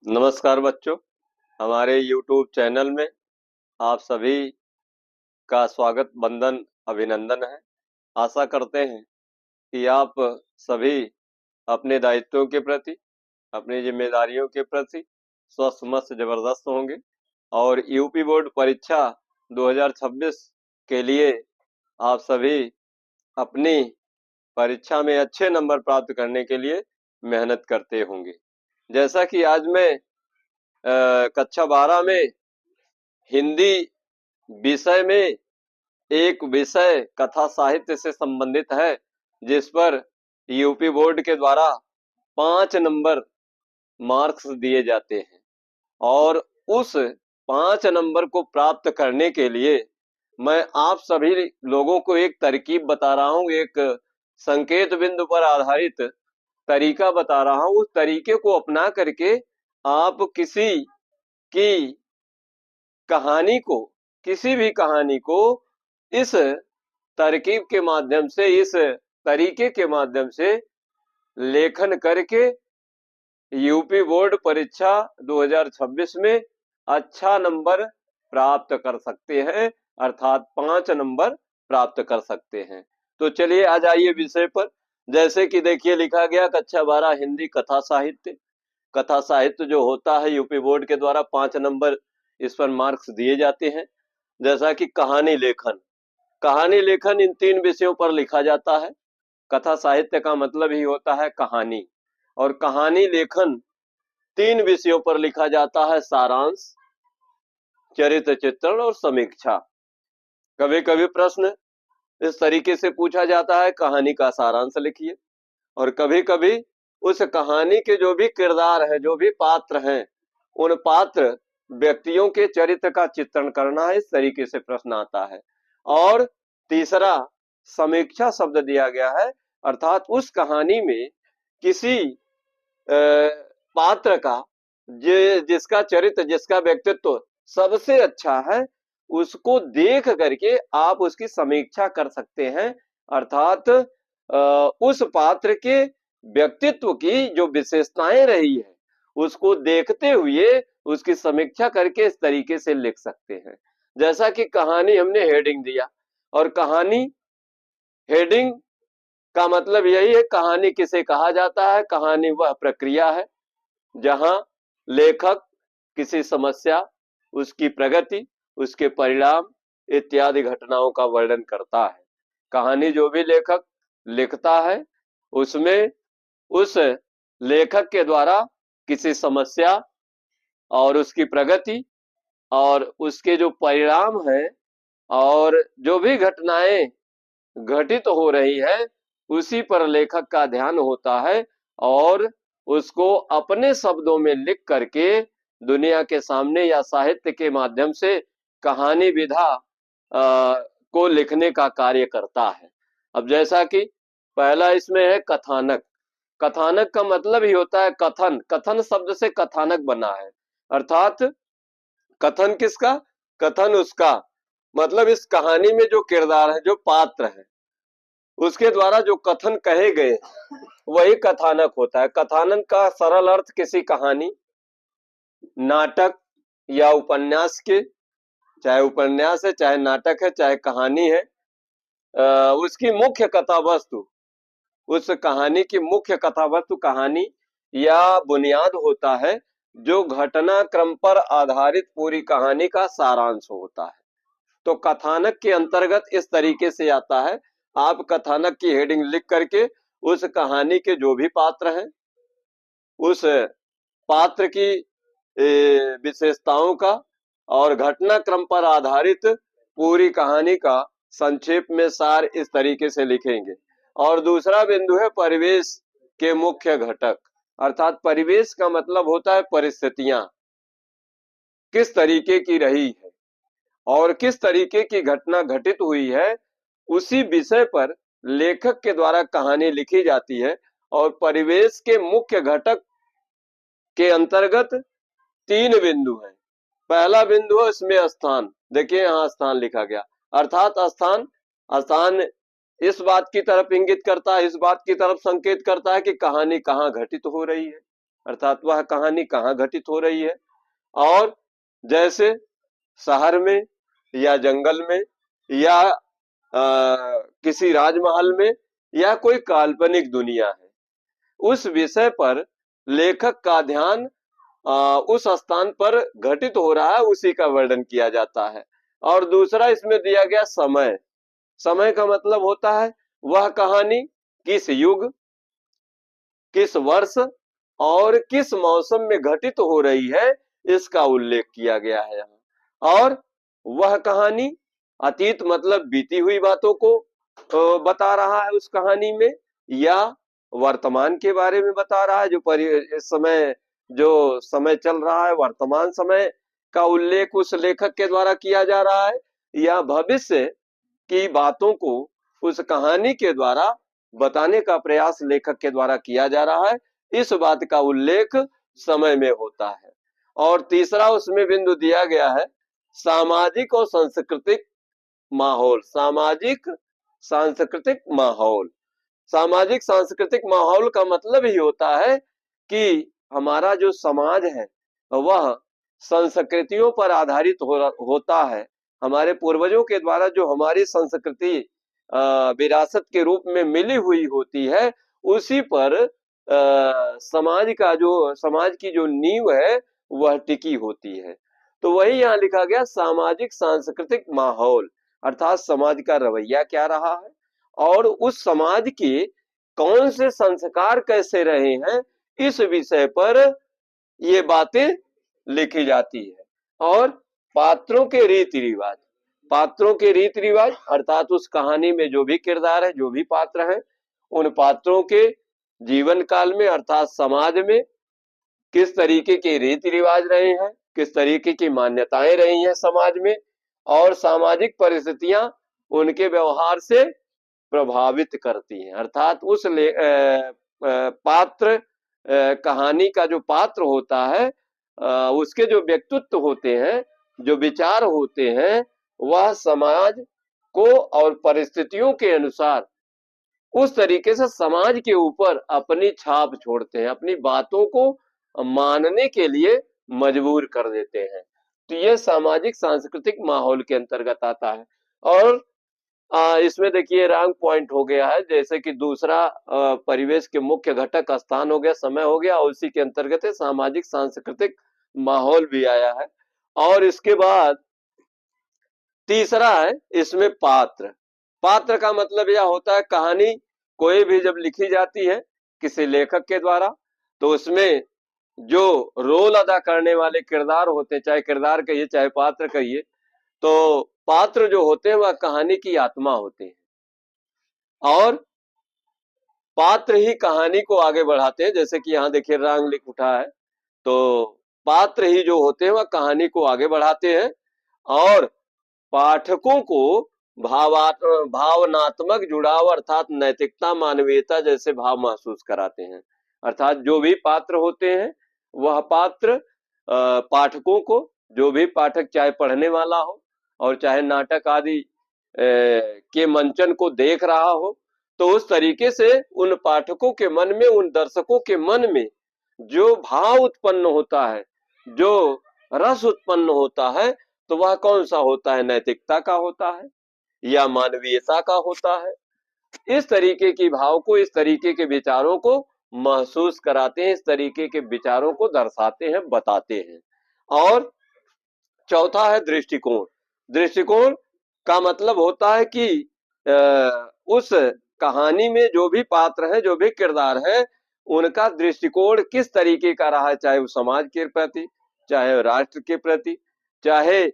नमस्कार बच्चों, हमारे YouTube चैनल में आप सभी का स्वागत, वंदन, अभिनंदन है। आशा करते हैं कि आप सभी अपने दायित्वों के प्रति, अपनी जिम्मेदारियों के प्रति स्वस्थ मस्त जबरदस्त होंगे और यूपी बोर्ड परीक्षा 2026 के लिए आप सभी अपनी परीक्षा में अच्छे नंबर प्राप्त करने के लिए मेहनत करते होंगे। जैसा कि आज मैं कक्षा 12 में हिंदी विषय में एक विषय कथा साहित्य से संबंधित है, जिस पर यूपी बोर्ड के द्वारा 5 नंबर मार्क्स दिए जाते हैं और उस 5 नंबर को प्राप्त करने के लिए मैं आप सभी लोगों को एक तरकीब बता रहा हूं, एक संकेत बिंदु पर आधारित तरीका बता रहा हूं। उस तरीके को अपना करके आप की कहानी को किसी भी कहानी को इस तरकीब के माध्यम से, इस तरीके के माध्यम से लेखन करके यूपी बोर्ड परीक्षा 2026 में अच्छा नंबर प्राप्त कर सकते हैं, अर्थात 5 नंबर प्राप्त कर सकते हैं। तो चलिए आ जाइए विषय पर। जैसे कि देखिए लिखा गया कक्षा 12 हिंदी कथा साहित्य। कथा साहित्य जो होता है यूपी बोर्ड के द्वारा 5 नंबर इस पर मार्क्स दिए जाते हैं। जैसा कि कहानी लेखन, कहानी लेखन इन 3 विषयों पर लिखा जाता है। कथा साहित्य का मतलब ही होता है कहानी, और कहानी लेखन 3 विषयों पर लिखा जाता है: सारांश, चरित्र चित्रण और समीक्षा। कभी कभी प्रश्न इस तरीके से पूछा जाता है, कहानी का सारांश लिखिए। और कभी कभी उस कहानी के जो भी किरदार है, जो भी पात्र हैं, उन पात्र व्यक्तियों के चरित्र का चित्रण करना है, इस तरीके से प्रश्न आता है। और तीसरा समीक्षा शब्द दिया गया है, अर्थात उस कहानी में किसी पात्र का जिसका चरित्र, जिसका व्यक्तित्व सबसे अच्छा है, उसको देख करके आप उसकी समीक्षा कर सकते हैं। अर्थात उस पात्र के व्यक्तित्व की जो विशेषताएं रही है, उसको देखते हुए उसकी समीक्षा करके इस तरीके से लिख सकते हैं। जैसा कि कहानी हमने हेडिंग दिया, और कहानी हेडिंग का मतलब यही है, कहानी किसे कहा जाता है? कहानी वह प्रक्रिया है जहां लेखक किसी समस्या, उसकी प्रगति, उसके परिणाम इत्यादि घटनाओं का वर्णन करता है। कहानी जो भी लेखक लिखता है, उसमें उस लेखक के द्वारा किसी समस्या और उसकी प्रगति और उसके जो परिणाम हैं और जो भी घटनाएं घटित हो रही है, उसी पर लेखक का ध्यान होता है और उसको अपने शब्दों में लिख करके दुनिया के सामने या साहित्य के माध्यम से कहानी विधा को लिखने का कार्य करता है। अब जैसा कि पहला इसमें है कथानक। कथानक का मतलब ही होता है कथन। कथन शब्द से कथानक बना है, अर्थात कथन किसका? कथन उसका, मतलब इस कहानी में जो किरदार है, जो पात्र है, उसके द्वारा जो कथन कहे गए वही कथानक होता है। कथानक का सरल अर्थ किसी कहानी, नाटक या उपन्यास के, चाहे उपन्यास है, चाहे नाटक है, चाहे कहानी है, उसकी मुख्य कथा वस्तु, उस कहानी की मुख्य कथा वस्तु कहानी या बुनियाद होता है, जो घटनाक्रम पर आधारित पूरी कहानी का सारांश होता है। तो कथानक के अंतर्गत इस तरीके से आता है, आप कथानक की हेडिंग लिख करके उस कहानी के जो भी पात्र हैं, उस पात्र की विशेषताओं का और घटनाक्रम पर आधारित पूरी कहानी का संक्षेप में सार इस तरीके से लिखेंगे। और दूसरा बिंदु है परिवेश के मुख्य घटक, अर्थात परिवेश का मतलब होता है परिस्थितियां किस तरीके की रही है और किस तरीके की घटना घटित हुई है, उसी विषय पर लेखक के द्वारा कहानी लिखी जाती है। और परिवेश के मुख्य घटक के अंतर्गत 3 बिंदु हैं। पहला बिंदु है इसमें स्थान। देखिए यहाँ स्थान लिखा गया, अर्थात स्थान, स्थान इस बात की तरफ इंगित करता है, इस बात की तरफ संकेत करता है कि कहानी कहाँ घटित हो रही है। अर्थात वह कहानी कहाँ घटित हो रही है। और जैसे शहर में या जंगल में या किसी राजमहल में या कोई काल्पनिक दुनिया है, उस विषय पर लेखक का ध्यान उस स्थान पर घटित हो रहा है, उसी का वर्णन किया जाता है। और दूसरा इसमें दिया गया समय। समय का मतलब होता है वह कहानी किस युग, किस वर्ष और किस मौसम में घटित हो रही है, इसका उल्लेख किया गया है यहाँ। और वह कहानी अतीत मतलब बीती हुई बातों को बता रहा है उस कहानी में, या वर्तमान के बारे में बता रहा है, इस समय जो समय चल रहा है वर्तमान समय का उल्लेख उस लेखक के द्वारा किया जा रहा है, या भविष्य की बातों को उस कहानी के द्वारा बताने का प्रयास लेखक के द्वारा किया जा रहा है, इस बात का उल्लेख समय में होता है। और तीसरा उसमें बिंदु दिया गया है सामाजिक और सांस्कृतिक माहौल। सामाजिक सांस्कृतिक माहौल, सामाजिक सांस्कृतिक माहौल का मतलब ही होता है कि हमारा जो समाज है वह संस्कृतियों पर आधारित होता है। हमारे पूर्वजों के द्वारा जो हमारी संस्कृति विरासत के रूप में मिली हुई होती है, उसी पर समाज की जो नींव है वह टिकी होती है। तो वही यहाँ लिखा गया सामाजिक सांस्कृतिक माहौल, अर्थात समाज का रवैया क्या रहा है और उस समाज के कौन से संस्कार कैसे रहे हैं, इस विषय पर ये बातें लिखी जाती है। और पात्रों के रीति रिवाज, पात्रों के रीति रिवाज अर्थात उस कहानी में जो भी किरदार है, जो भी पात्र हैं, उन पात्रों के जीवन काल में अर्थात समाज में किस तरीके के रीति रिवाज रहे हैं, किस तरीके की मान्यताएं रही हैं समाज में, और सामाजिक परिस्थितियां उनके व्यवहार से प्रभावित करती हैं। अर्थात उस पात्र कहानी का जो पात्र होता है, उसके जो व्यक्तित्व होते हैं, जो विचार होते हैं, वह समाज को और परिस्थितियों के अनुसार उस तरीके से समाज के ऊपर अपनी छाप छोड़ते हैं, अपनी बातों को मानने के लिए मजबूर कर देते हैं। तो यह सामाजिक सांस्कृतिक माहौल के अंतर्गत आता है। और इसमें देखिए रॉन्ग पॉइंट हो गया है, जैसे कि दूसरा परिवेश के मुख्य घटक स्थान हो गया, समय हो गया, और उसी के अंतर्गत है सामाजिक सांस्कृतिक माहौल भी आया है। और इसके बाद तीसरा है इसमें पात्र। पात्र का मतलब यह होता है कहानी कोई भी जब लिखी जाती है किसी लेखक के द्वारा, तो उसमें जो रोल अदा करने वाले किरदार होते हैं, चाहे किरदार कहिए चाहे पात्र कहिए, तो पात्र जो होते हैं वह कहानी की आत्मा होते हैं और पात्र ही कहानी को आगे बढ़ाते हैं। जैसे कि यहाँ देखिए रंग लिख उठा है, तो पात्र ही जो होते हैं वह कहानी को आगे बढ़ाते हैं और पाठकों को भावनात्मक जुड़ाव अर्थात नैतिकता, मानवीयता जैसे भाव महसूस कराते हैं। अर्थात जो भी पात्र होते हैं वह पात्र पाठकों को, जो भी पाठक चाहे पढ़ने वाला हो और चाहे नाटक आदि के मंचन को देख रहा हो, तो उस तरीके से उन पाठकों के मन में, उन दर्शकों के मन में जो भाव उत्पन्न होता है, जो रस उत्पन्न होता है, तो वह कौन सा होता है, नैतिकता का होता है या मानवीयता का होता है। इस तरीके की भाव को, इस तरीके के विचारों को महसूस कराते हैं, इस तरीके के विचारों को दर्शाते हैं, बताते हैं। और चौथा है दृष्टिकोण। दृष्टिकोण का मतलब होता है कि उस कहानी में जो भी पात्र हैं, जो भी किरदार है, उनका दृष्टिकोण किस तरीके का रहा है, चाहे वो समाज के प्रति, चाहे राष्ट्र के प्रति, चाहे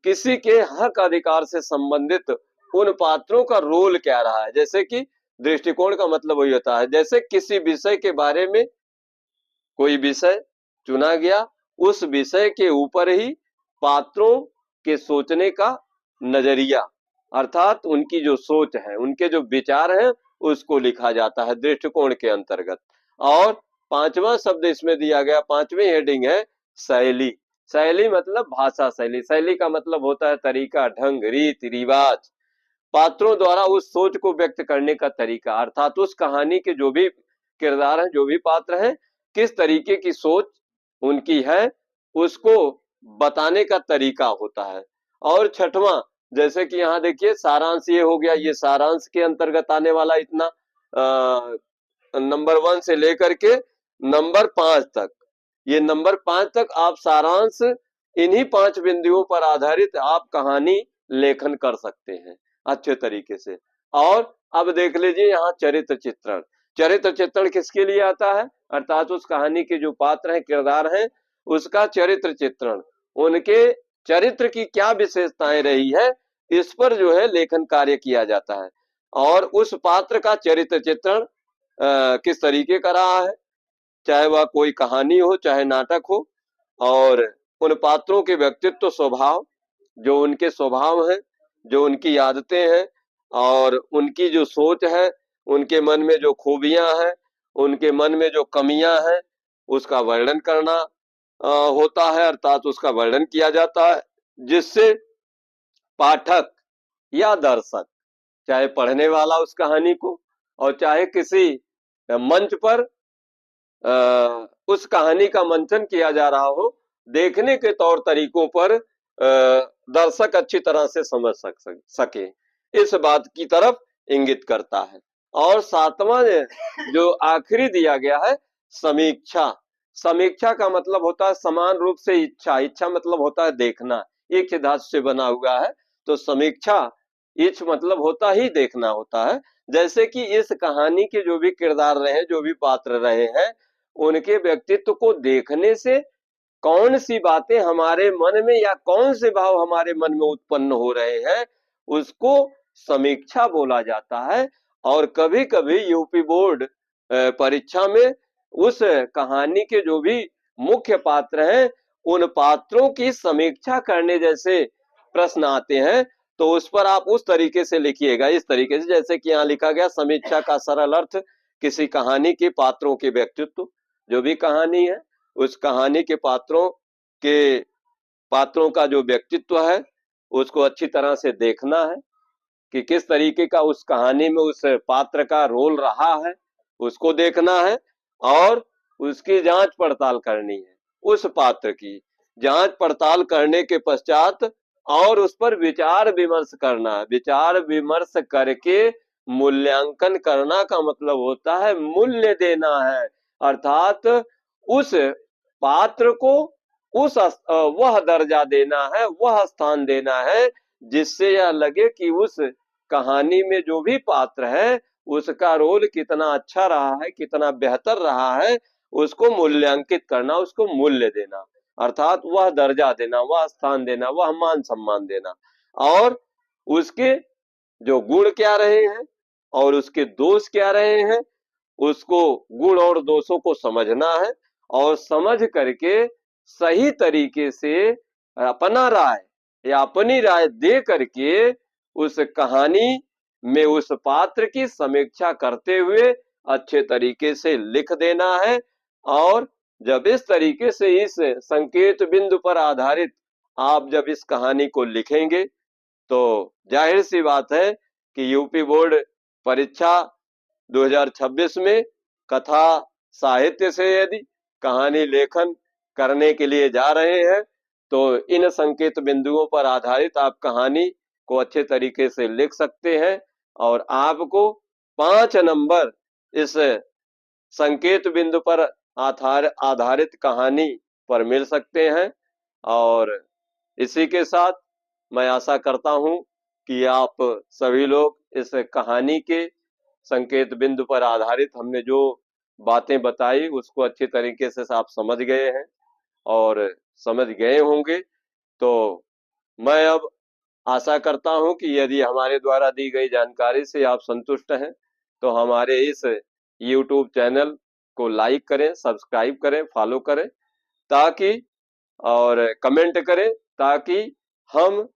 किसी के हक अधिकार से संबंधित उन पात्रों का रोल क्या रहा है। जैसे कि दृष्टिकोण का मतलब वही होता है, जैसे किसी विषय के बारे में कोई विषय चुना गया, उस विषय के ऊपर ही पात्रों के सोचने का नजरिया अर्थात उनकी जो सोच है, उनके जो विचार हैं, उसको लिखा जाता है दृष्टिकोण के अंतर्गत। और पांचवा शब्द इसमें दिया गया, पांचवी हेडिंग है शैली। शैली मतलब भाषा शैली। शैली का मतलब होता है तरीका, ढंग, रीति रिवाज, पात्रों द्वारा उस सोच को व्यक्त करने का तरीका। अर्थात उस कहानी के जो भी किरदार हैं, जो भी पात्र हैं, किस तरीके की सोच उनकी है, उसको बताने का तरीका होता है। और छठवां, जैसे कि यहाँ देखिए सारांश ये हो गया, ये सारांश के अंतर्गत आने वाला इतना नंबर 1 से लेकर के नंबर 5 तक, ये नंबर 5 तक आप सारांश, इन्हीं 5 बिंदुओं पर आधारित आप कहानी लेखन कर सकते हैं अच्छे तरीके से। और अब देख लीजिए यहाँ चरित्र चित्रण। चरित्र चित्रण किसके लिए आता है, अर्थात उस कहानी के जो पात्र हैं, किरदार हैं, उसका चरित्र चित्रण, उनके चरित्र की क्या विशेषताएं रही है, इस पर जो है लेखन कार्य किया जाता है। और उस पात्र का चरित्र चित्रण किस तरीके का रहा है, चाहे वह कोई कहानी हो चाहे नाटक हो, और उन पात्रों के व्यक्तित्व स्वभाव, जो उनके स्वभाव हैं, जो उनकी आदतें हैं, और उनकी जो सोच है, उनके मन में जो खूबियां हैं, उनके मन में जो कमियां हैं, उसका वर्णन करना होता है, अर्थात उसका वर्णन किया जाता है, जिससे पाठक या दर्शक, चाहे पढ़ने वाला उस कहानी को और चाहे किसी मंच पर उस कहानी का मंचन किया जा रहा हो, देखने के तौर तरीकों पर दर्शक अच्छी तरह से समझ सके, इस बात की तरफ इंगित करता है। और सातवां जो आखिरी दिया गया है, समीक्षा। समीक्षा का मतलब होता है समान रूप से इच्छा, इच्छा मतलब होता है देखना, एक ही धातु से बना हुआ है, तो समीक्षा इच्छ मतलब होता ही देखना होता है। जैसे कि इस कहानी के जो भी किरदार रहे, जो भी पात्र रहे हैं, उनके व्यक्तित्व को देखने से कौन सी बातें हमारे मन में या कौन से भाव हमारे मन में उत्पन्न हो रहे हैं, उसको समीक्षा बोला जाता है। और कभी कभी यूपी बोर्ड परीक्षा में उस कहानी के जो भी मुख्य पात्र हैं, उन पात्रों की समीक्षा करने जैसे प्रश्न आते हैं, तो उस पर आप उस तरीके से लिखिएगा, इस तरीके से, जैसे कि यहाँ लिखा गया, समीक्षा का सरल अर्थ, किसी कहानी के पात्रों के व्यक्तित्व, जो भी कहानी है उस कहानी के पात्रों का जो व्यक्तित्व है, उसको अच्छी तरह से देखना है कि किस तरीके का उस कहानी में उस पात्र का रोल रहा है, उसको देखना है। और उसकी जांच पड़ताल करनी है, उस पात्र की जांच पड़ताल करने के पश्चात और उस पर विचार विमर्श करना है। विचार विमर्श करके मूल्यांकन करना का मतलब होता है मूल्य देना है, अर्थात उस पात्र को वह दर्जा देना है, वह स्थान देना है, जिससे यह लगे कि उस कहानी में जो भी पात्र है, उसका रोल कितना अच्छा रहा है, कितना बेहतर रहा है, उसको मूल्यांकित करना, उसको मूल्य देना, अर्थात वह दर्जा देना, वह स्थान देना, वह मान सम्मान देना। और उसके जो गुण क्या रहे हैं और उसके दोष क्या रहे हैं, उसको गुण और दोषों को समझना है, और समझ करके सही तरीके से अपना राय या अपनी राय दे करके उस कहानी में उस पात्र की समीक्षा करते हुए अच्छे तरीके से लिख देना है। और जब इस तरीके से इस संकेत बिंदु पर आधारित आप जब इस कहानी को लिखेंगे, तो जाहिर सी बात है कि यूपी बोर्ड परीक्षा 2026 में कथा साहित्य से यदि कहानी लेखन करने के लिए जा रहे हैं, तो इन संकेत बिंदुओं पर आधारित आप कहानी को अच्छे तरीके से लिख सकते हैं, और आपको 5 नंबर इस संकेत बिंदु पर आधारित कहानी पर मिल सकते हैं। और इसी के साथ मैं आशा करता हूं कि आप सभी लोग इस कहानी के संकेत बिंदु पर आधारित हमने जो बातें बताई उसको अच्छे तरीके से आप समझ गए हैं और समझ गए होंगे। तो मैं अब आशा करता हूं कि यदि हमारे द्वारा दी गई जानकारी से आप संतुष्ट हैं, तो हमारे इस YouTube चैनल को लाइक करें, सब्सक्राइब करें, फॉलो करें, ताकि और कमेंट करें, ताकि हम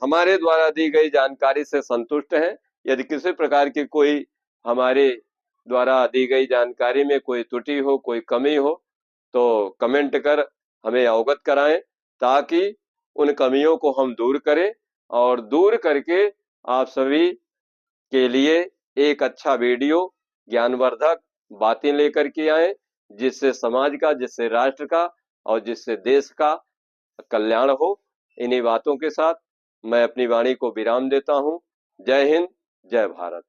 हमारे द्वारा दी गई जानकारी से संतुष्ट हैं। यदि किसी प्रकार की कोई हमारे द्वारा दी गई जानकारी में कोई त्रुटि हो, कोई कमी हो, तो कमेंट कर हमें अवगत कराएं, ताकि उन कमियों को हम दूर करें और दूर करके आप सभी के लिए एक अच्छा वीडियो ज्ञानवर्धक बातें लेकर के आए। जिससे समाज का, जिससे राष्ट्र का और जिससे देश का कल्याण हो। इन्हीं बातों के साथ मैं अपनी वाणी को विराम देता हूँ। जय हिंद, जय भारत।